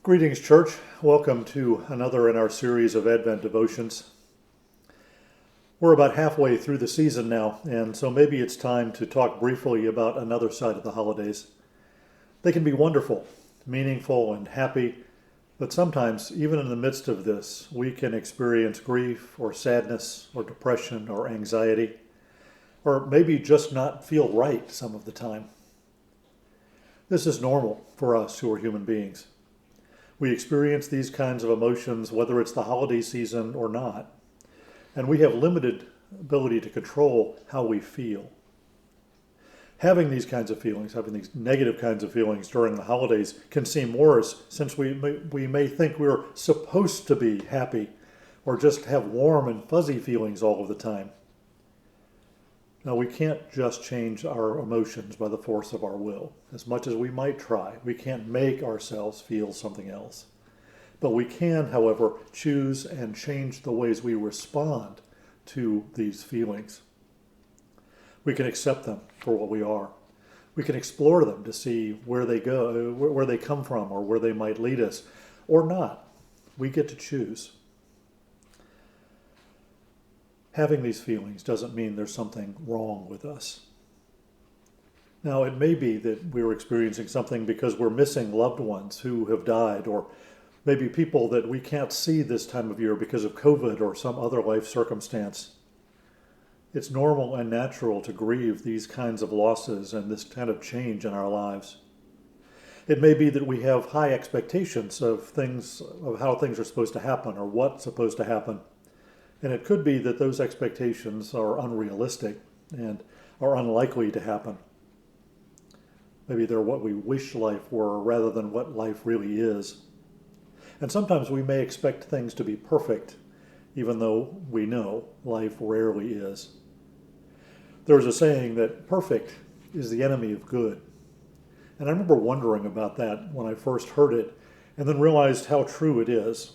Greetings, church. Welcome to another in our series of Advent devotions. We're about halfway through the season now, and so maybe it's time to talk briefly about another side of the holidays. They can be wonderful, meaningful, and happy, but sometimes, even in the midst of this, we can experience grief or sadness or depression or anxiety, or maybe just not feel right some of the time. This is normal for us who are human beings. We experience these kinds of emotions whether it's the holiday season or not, and we have limited ability to control how we feel. Having these kinds of feelings, having these negative kinds of feelings during the holidays can seem worse since we may think we're supposed to be happy or just have warm and fuzzy feelings all of the time. Now, we can't just change our emotions by the force of our will. As much as we might try, we can't make ourselves feel something else. But we can, however, choose and change the ways we respond to these feelings. We can accept them for what we are. We can explore them to see where they go, where they come from, or where they might lead us, or not. We get to choose. Having these feelings doesn't mean there's something wrong with us. Now, it may be that we're experiencing something because we're missing loved ones who have died, or maybe people that we can't see this time of year because of COVID or some other life circumstance. It's normal and natural to grieve these kinds of losses and this kind of change in our lives. It may be that we have high expectations of how things are supposed to happen or what's supposed to happen. And it could be that those expectations are unrealistic and are unlikely to happen. Maybe they're what we wish life were rather than what life really is. And sometimes we may expect things to be perfect, even though we know life rarely is. There's a saying that perfect is the enemy of good. And I remember wondering about that when I first heard it, and then realized how true it is.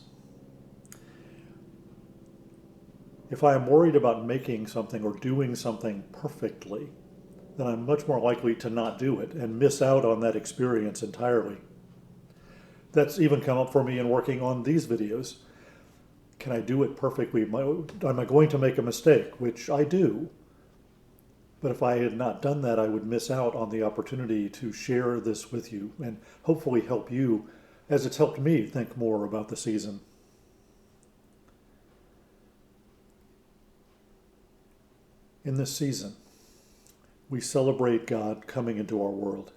If I am worried about making something or doing something perfectly, then I'm much more likely to not do it and miss out on that experience entirely. That's even come up for me in working on these videos. Can I do it perfectly? Am I going to make a mistake? Which I do. But if I had not done that, I would miss out on the opportunity to share this with you and hopefully help you as it's helped me think more about the season. In this season, we celebrate God coming into our world.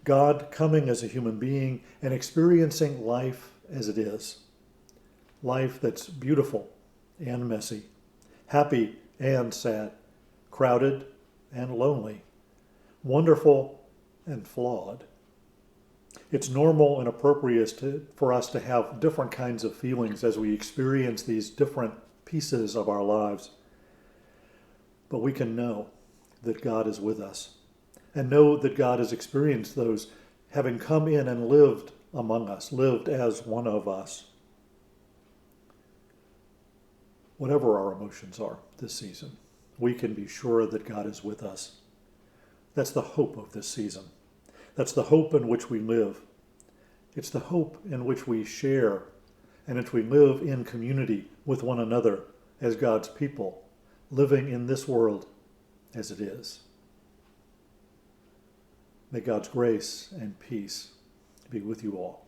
God coming as a human being and experiencing life as it is. Life that's beautiful and messy, happy and sad, crowded and lonely, wonderful and flawed. It's normal and appropriate for us to have different kinds of feelings as we experience these different pieces of our lives. But we can know that God is with us and know that God has experienced those, having come in and lived among us, lived as one of us. Whatever our emotions are this season, we can be sure that God is with us. That's the hope of this season. That's the hope in which we live. It's the hope in which we share and in which we live in community with one another as God's people, living in this world as it is. May God's grace and peace be with you all.